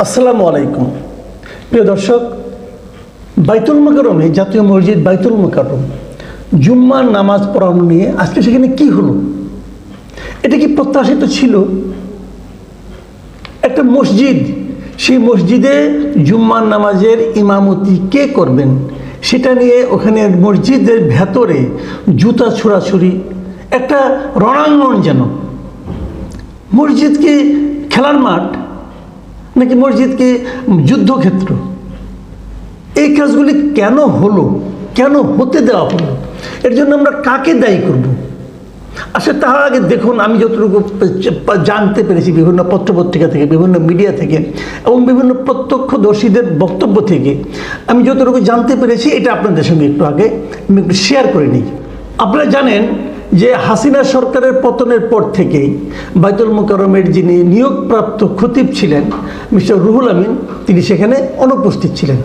আসসালামু আলাইকুম প্রিয় দর্শক, বাইতুল মোকাররমে জাতীয় মসজিদ বাইতুল মোকাররম জুম্মার নামাজ পড়ানো নিয়ে আজকে সেখানে কি হলো? এটা কি প্রত্যাশিত ছিল? একটা মসজিদ, সেই মসজিদে জুম্মার নামাজের ইমামতি কে করবেন সেটা নিয়ে ওখানে মসজিদের ভেতরে জুতা ছোড়াছুড়ি, একটা রণাঙ্গন। যেন মসজিদ কি খেলার মাঠ নাকি মসজিদ কি যুদ্ধক্ষেত্র? এই কাজগুলি কেন হলো, কেন হতে দেওয়া হলো? এর জন্য আমরা কাকে দায়ী করব? আসলে তার আগে দেখুন, আমি যতটুকু জানতে পেরেছি বিভিন্ন পত্রপত্রিকা থেকে, বিভিন্ন মিডিয়া থেকে এবং বিভিন্ন প্রত্যক্ষদর্শীদের বক্তব্য থেকে আমি যতটুকু জানতে পেরেছি, এটা আপনাদের সঙ্গে একটু আগে আমি একটু শেয়ার করে নিই। আপনারা জানেন যে হাসিনা সরকারের পতনের পর থেকেই বাইতুল মোকাররমের যিনি নিয়োগপ্রাপ্ত খতিব ছিলেন মিস্টার রুহুল আমিন, তিনি সেখানে অনুপস্থিত ছিলেন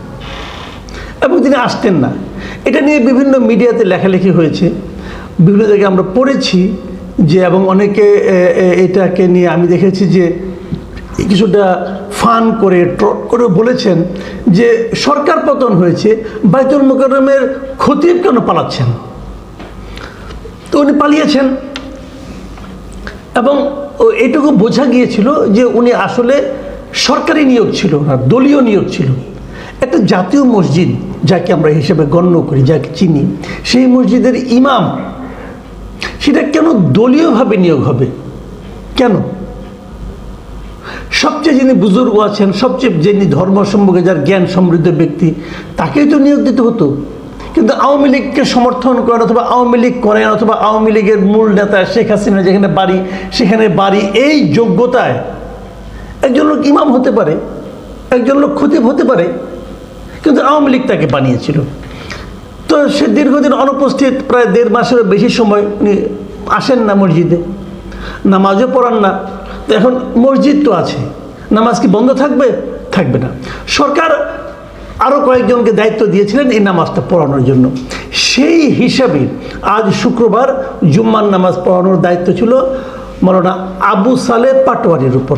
এবং তিনি আসতেন না। এটা নিয়ে বিভিন্ন মিডিয়াতে লেখালেখি হয়েছে, বিভিন্ন জায়গায় আমরা পড়েছি যে, এবং অনেকে এটাকে নিয়ে আমি দেখেছি যে কিছুটা ফান করে ট্রট করে বলেছেন যে সরকার পতন হয়েছে, বাইতুল মোকাররমের খতিব কেন পালাচ্ছেন? তো উনি পালিয়েছেন এবং এইটুকু বোঝা গিয়েছিল যে উনি আসলে সরকারি নিয়োগ ছিল না, দলীয় নিয়োগ ছিল। একটা জাতীয় মসজিদ যাকে আমরা হিসেবে গণ্য করি, যাকে চিনি, সেই মসজিদের ইমাম সেটা কেন দলীয়ভাবে নিয়োগ হবে? কেন? সবচেয়ে যিনি বুজুর্গ আছেন, সবচেয়ে যিনি ধর্ম সম্পর্কে যার জ্ঞান সমৃদ্ধ ব্যক্তি, তাকেই তো নিয়োগ দিতে হতো। কিন্তু আওয়ামী লীগকে সমর্থন করেন অথবা আওয়ামী লীগ করেন অথবা আওয়ামী লীগের মূল নেতা শেখ হাসিনা যেখানে বাড়ি সেখানে বাড়ি, এই যোগ্যতায় একজন লোক ইমাম হতে পারে, একজন লোক খতিব হতে পারে, কিন্তু আওয়ামী লীগ তাকে বানিয়েছিল। তো সে দীর্ঘদিন অনুপস্থিত, প্রায় 1.5 মাসেরও বেশি সময় উনি আসেন না মসজিদে, নামাজও পড়ান না। তো এখন মসজিদ তো আছে, নামাজ কি বন্ধ থাকবে? থাকবে না। সরকার আরও কয়েকজনকে দায়িত্ব দিয়েছিলেন এই নামাজটা পড়ানোর জন্য। সেই হিসাবে আজ শুক্রবার জুম্মার নামাজ পড়ানোর দায়িত্ব ছিল মাওলানা আবু সালেহ পাটোয়ারির উপর।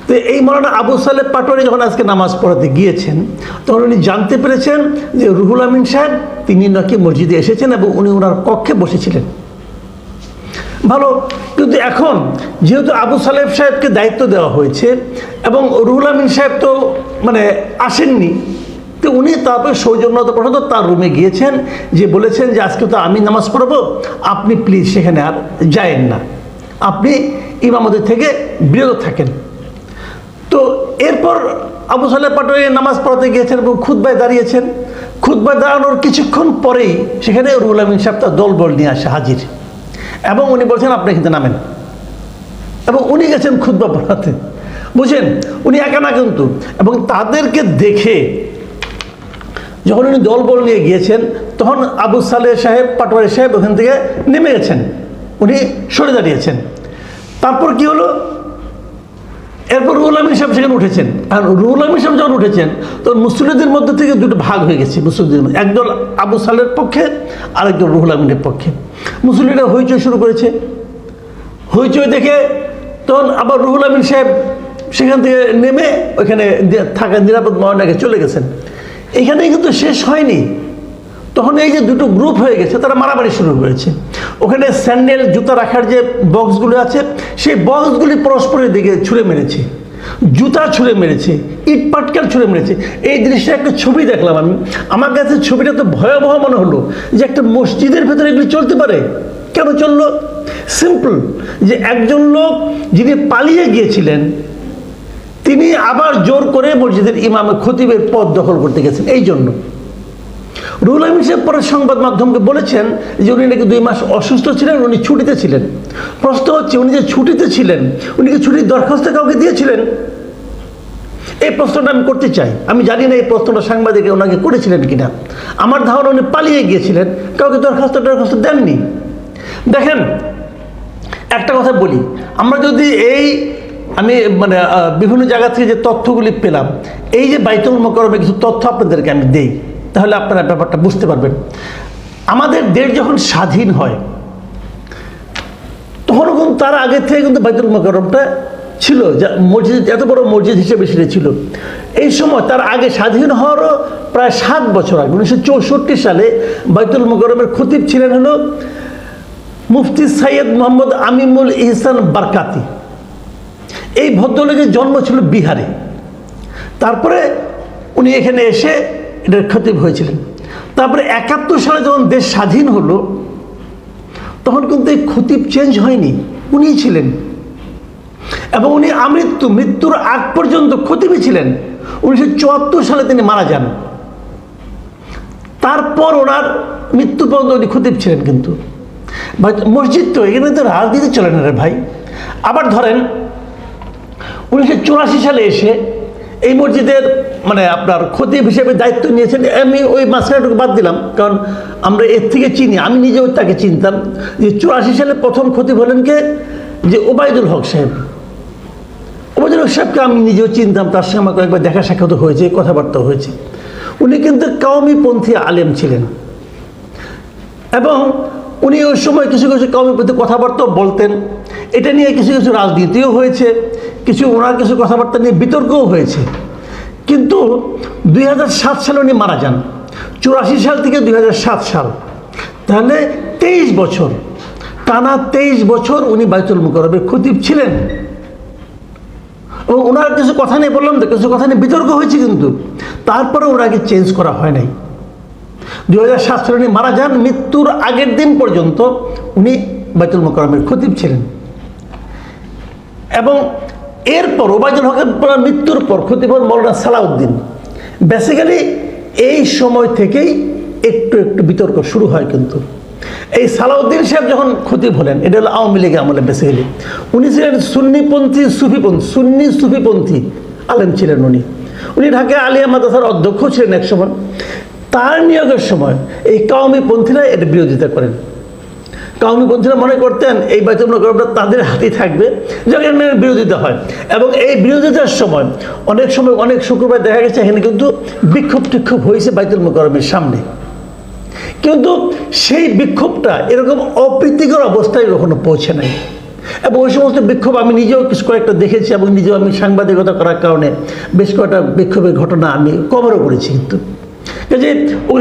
তো এই মাওলানা আবু সালেহ পাটোয়ারি যখন আজকে নামাজ পড়াতে গিয়েছেন, তখন উনি জানতে পেরেছেন যে রুহুল আমিন সাহেব তিনি নাকি মসজিদে এসেছেন এবং উনি ওনার কক্ষে বসেছিলেন। ভালো, কিন্তু এখন যেহেতু আবু সালেহ সাহেবকে দায়িত্ব দেওয়া হয়েছে এবং রুহুল আমিন সাহেব তো আসেননি, তো উনি তারপরে সৌজন্যতাবশত তার রুমে গিয়েছেন, যে বলেছেন যে আজকে তো আমি নামাজ পড়াবো, আপনি প্লিজ সেখানে আর যায়েন না, আপনি ইমামতি থেকে বিরত থাকেন। তো এরপর আবু সালেহ পাটোয়ারি নামাজ পড়াতে গিয়েছেন এবং খুতবায় দাঁড়িয়েছেন। খুতবায় দাঁড়ানোর কিছুক্ষণ পরেই সেখানে রুহুল আমিন সাহেব তার দলবল নিয়ে আসে হাজির, এবং উনি বলছেন আপনি কিন্তু নামেন, এবং উনি গেছেন খুতবা পড়াতে। বুঝেন, উনি একা না কিন্তু, এবং তাদেরকে দেখে যখন উনি দলবল নিয়ে গিয়েছেন, তখন আবু সালেহ সাহেব পাটোয়ারি সাহেব ওখান থেকে নেমে গেছেন, উনি সরে দাঁড়িয়েছেন। তারপর কি হলো? এরপর রুহুল আমিন সাহেব সেখানে উঠেছেন। আর রুহুল আমিন সাহেব যখন উঠেছেন, তখন মুসল্লিদের মধ্যে থেকে দুটো ভাগ হয়ে গেছে মুসল্লিদের মধ্যে, একদল আবু সালেহের পক্ষে, আরেকদল রুহুল আমিনের পক্ষে। মুসল্লিরা হইচই শুরু করেছে। হইচই দেখে তখন আবার রুহুল আমিন সাহেব সেখান থেকে নেমে ওইখানে থাকা নিরাপদ ময়নাকে চলে গেছেন। এখানেই কিন্তু শেষ হয়নি, তখন এই যে দুটো গ্রুপ হয়ে গেছে, তারা মারামারি শুরু হয়েছে। ওখানে স্যান্ডেল জুতা রাখার যে বক্সগুলো আছে, সেই বক্সগুলি পরস্পরের দিকে ছুঁড়ে মেরেছে, জুতা ছুঁড়ে মেরেছে, ইট পাটকেল ছুঁড়ে মেরেছে। এই দৃশ্যে একটা ছবি দেখলাম আমি, আমার কাছে ছবিটা তো ভয়াবহ মনে হলো যে একটা মসজিদের ভেতরে এগুলি চলতে পারে। কেন চললো? সিম্পল, যে একজন লোক যিনি পালিয়ে গিয়েছিলেন, তিনি আবার জোর করে মসজিদের ইমামের খতিবের পদ দখল করতে গেছেন। এই জন্য রুহুল আমিন সাহেব পরে সংবাদ মাধ্যমকে বলেছেন যে উনি নাকি 2 মাস অসুস্থ ছিলেন, উনি ছুটিতে ছিলেন। প্রশ্ন হচ্ছে, উনি যে ছুটিতে ছিলেন, উনি কি ছুটির দরখাস্ত কাউকে দিয়েছিলেন? এই প্রশ্নটা আমি করতে চাই। আমি জানি না এই প্রশ্নটা সাংবাদিক ওনাকে করেছিলেন কিনা। আমার ধারণা উনি পালিয়ে গিয়েছিলেন, কাউকে দরখাস্ত দেননি। দেখেন, একটা কথা বলি, আমরা যদি আমি বিভিন্ন জায়গা থেকে যে তথ্যগুলি পেলাম, এই যে বাইতুল মোকাররমে কিছু তথ্য আপনাদেরকে আমি দেই, তাহলে আপনারা ব্যাপারটা বুঝতে পারবেন। আমাদের দেশ যখন স্বাধীন হয়, তখন কিন্তু তার আগে থেকে কিন্তু বাইতুল মোকাররমটা ছিল, যা মসজিদ এত বড় মসজিদ হিসেবে সেটা ছিল। এই সময় তার আগে স্বাধীন হওয়ারও প্রায় 7 বছর আগে 1964 সালে বাইতুল মোকাররমের খতিব ছিলেন হলো মুফতি সৈয়দ মোহাম্মদ আমিনুল ইহসান বারকাতি। এই ভদ্রলোকের জন্ম ছিল বিহারে। তারপরে উনি এখানে এসে এটার খতিব হয়েছিলেন। তারপরে 71 সালে যখন দেশ স্বাধীন হলো তখন কিন্তু এই খতিব চেঞ্জ হয়নি, উনিই ছিলেন। এবং উনি মৃত্যুর আগ পর্যন্ত খতিবই ছিলেন। 1974 সালে তিনি মারা যান। তারপর ওনার মৃত্যু পর্যন্ত উনি খতিব ছিলেন। কিন্তু মসজিদ তো এখানে তো রাজনীতি চলে না রে ভাই। আবার ধরেন 1984 সালে এসে এই মসজিদের মানে আপনার খতিব হিসেবে দায়িত্ব নিয়েছেন। আমি ওই মাসখানেটুকু বাদ দিলাম, কারণ আমরা এর থেকে চিনি, আমি নিজেও তাকে চিনতাম। যে 84 সালে প্রথম খতিব হলেন কে, যে ওবায়দুল হক সাহেব। ওবায়দুল হক সাহেবকে আমি নিজেও চিনতাম, তার সঙ্গে আমার কয়েকবার দেখা সাক্ষাৎ হয়েছে, কথাবার্তা হয়েছে। উনি কিন্তু কওমিপন্থী আলেম ছিলেন এবং উনি ওই সময় কিছু কিছু কওমিপন্থী কথাবার্তাও বলতেন। এটা নিয়ে কিছু কিছু রাজনীতিও হয়েছে, ওনার কিছু কথাবার্তা নিয়ে বিতর্কও হয়েছে। কিন্তু 2007 সালে উনি মারা যান। 84 সাল থেকে 2007 সাল, তাহলে 23 বছর, টানা 23 বছর উনি বাইতুল মোকাররমের খতিব ছিলেন। এবং ওনার কিছু কথা নিয়ে বললাম তো, কিছু কথা নিয়ে বিতর্ক হয়েছে, কিন্তু তারপরে ওনাকে চেঞ্জ করা হয় নাই। 2007 সালে উনি মারা যান। মৃত্যুর আগের দিন পর্যন্ত উনি বাইতুল মোকাররমের খতিব ছিলেন। এবং এরপর ওবায়দুল হকের মৃত্যুর পর খতিব হন মৌলানা সালাউদ্দিন। বেসিক্যালি এই সময় থেকেই একটু একটু বিতর্ক শুরু হয়। কিন্তু এই সালাউদ্দিন সাহেব যখন খতিব হলেন, এটা হলো আওয়ামী লীগের আমলে। বেসিক্যালি উনি ছিলেন সুন্নি সুফিপন্থী আলেম ছিলেন। উনি ঢাকা আলিয়া মাদ্রাসার অধ্যক্ষ ছিলেন এক সময়। তার নিয়োগের সময় এই কওমিপন্থীরা এটা বিরোধিতা করেন। কওমিপন্থীরা মনে করতেন এই বাইতুল মোকাররমটা তাদের হাতেই থাকবে, যখন বিরোধিতা হয়। এবং এই বিরোধিতার সময় অনেক শুক্রবার দেখা গেছে এখানে কিন্তু বিক্ষোভ হয়েছে বাইতুল মোকাররমের সামনে। কিন্তু সেই বিক্ষোভটা এরকম অপ্রীতিকর অবস্থায় কখনো পৌঁছে নাই। এবং ওই সমস্ত বিক্ষোভ আমি নিজেও কয়েকটা দেখেছি, এবং নিজেও আমি সাংবাদিকতা করার কারণে বেশ কয়েকটা বিক্ষোভের ঘটনা আমি কভারও করেছি।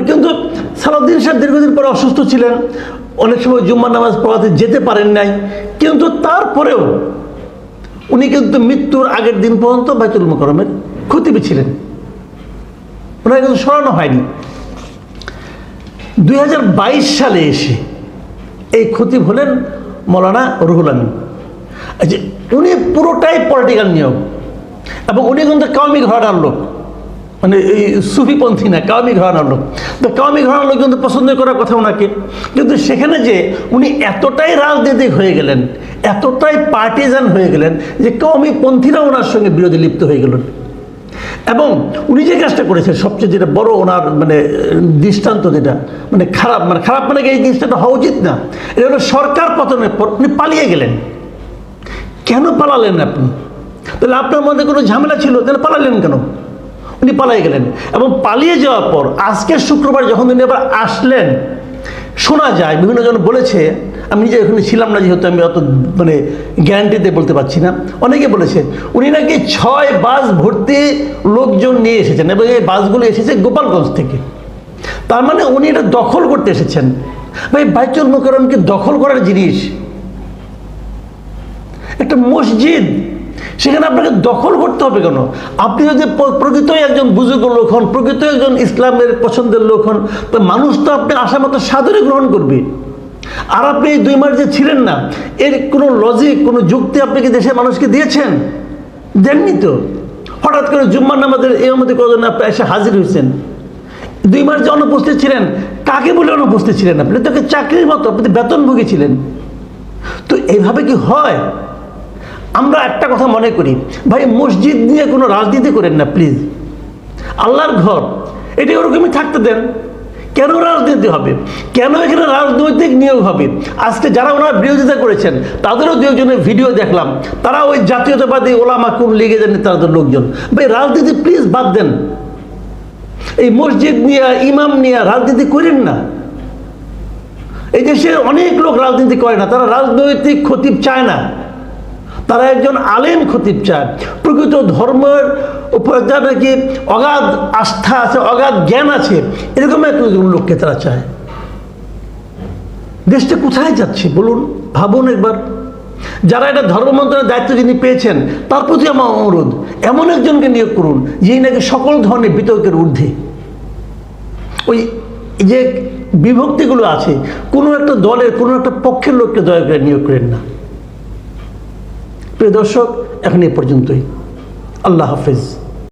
কিন্তু সালাউদ্দিন সাহেব দীর্ঘদিন পরে অসুস্থ ছিলেন, অনেক সময় জুম্মার নামাজ পড়াতে যেতে পারেন নাই। কিন্তু তারপরেও উনি কিন্তু মৃত্যুর আগের দিন পর্যন্ত বাইতুল মোকাররমের খতিব ছিলেন। ওনাকে কিন্তু সরানো হয়নি। 2022 সালে এসে এই খতিব হলেন মৌলানা রুহুল আমিন। আচ্ছা, উনি পুরোটাই পলিটিক্যাল নিয়োগ, এবং উনি কিন্তু কওমি ঘরানার লোক, মানে এই সুফিপন্থী না, কওমি ঘরানার লোক। তো কওমি ঘরানার লোক কিন্তু পছন্দ করার কথা ওনাকে। কিন্তু সেখানে যে উনি এতটাই রাজনৈতিক হয়ে গেলেন, এতটাই পার্টিজান হয়ে গেলেন যে কওমিপন্থীরা ওনার সঙ্গে বিরোধী লিপ্ত হয়ে গেলেন। এবং উনি যে কাজটা করেছেন সবচেয়ে যেটা বড় ওনার মানে দৃষ্টান্ত, যেটা মানে খারাপ মানে এই জিনিসটা হওয়া উচিত না। এটা হলো সরকার পতনের পর উনি পালিয়ে গেলেন। কেন পালালেন আপনি? তাহলে আপনার মধ্যে কোনো ঝামেলা ছিল, তাহলে পালালেন কেন? উনি পালিয়ে গেলেন। এবং পালিয়ে যাওয়ার পর আজকের শুক্রবার যখন উনি আবার আসলেন, শোনা যায় বিভিন্ন জন বলেছে, আমি নিজে এখানে ছিলাম না যেহেতু আমি অত মানে গ্যারান্টিতে বলতে পারছি না, অনেকে বলেছে উনি নাকি 6 বাস ভর্তি লোকজন নিয়ে এসেছেন, এবং এই বাসগুলো এসেছে গোপালগঞ্জ থেকে। তার মানে উনি এটা দখল করতে এসেছেন। ভাই, বাইতুল মোকাররম কি দখল করার জিনিস? একটা মসজিদ, সেখানে আপনাকে দখল করতে হবে কেন? আপনি যদি প্রকৃতই একজন বুজুর্গ লোক হন, প্রকৃত একজন ইসলামের পছন্দের লোক হন, তো মানুষ তো আপনি আশা মতো সাদরে গ্রহণ করবে। আর আপনি এই 2 মাস যে ছিলেন না, এর কোনো লজিক, কোনো যুক্তি আপনি কি দেশের মানুষকে দিয়েছেন? দেননি তো। হঠাৎ করে জুম্মার নামাজের এই মধ্যে কজন আপনি এসে হাজির হয়েছেন। 2 মাস যে অনুপস্থিত ছিলেন, কাকে বলে অনুপস্থিত ছিলেন? আপনি তোকে চাকরির মতো, আপনি বেতনভোগী ছিলেন। তো এইভাবে কি হয়? আমরা একটা কথা মনে করি, ভাই মসজিদ নিয়ে কোনো রাজনীতি করেন না প্লিজ। আল্লাহর ঘর, এটি ওরকমই থাকতে দেন। কেন রাজনীতি হবে? কেন এখানে রাজনৈতিক নিয়োগ হবে? আজকে যারা ওনার বিরোধিতা করেছেন তাদেরও 2 একজনের ভিডিও দেখলাম, তারা ওই জাতীয়তাবাদী ওলামা কোন লিগে জানে তাদের লোকজন। ভাই রাজনীতি প্লিজ বাদ দেন। এই মসজিদ নিয়ে, ইমাম নিয়ে রাজনীতি করেন না। এই দেশে অনেক লোক রাজনীতি করে না, তারা রাজনৈতিক খতিব চায় না, তারা একজন আলেম খতিব চায়, প্রকৃত ধর্মের উপর যার নাকি অগাধ আস্থা আছে, অগাধ জ্ঞান আছে, এরকম একজন লোককে তারা চায়। দেশটা কোথায় যাচ্ছে বলুন, ভাবুন একবার। যারা এটা ধর্ম মন্ত্রণালয়ের দায়িত্ব যিনি পেয়েছেন, তার প্রতি আমার অনুরোধ, এমন একজনকে নিয়োগ করুন যিনি নাকি সকল ধরনের বিতর্কের ঊর্ধ্বে। ওই যে বিভক্তিগুলো আছে, কোনো একটা দলের কোনো একটা পক্ষের লোককে দয়া করে নিয়োগ করেন না। প্রিয় দর্শক, এখন এ পর্যন্তই। আল্লাহ হাফেজ।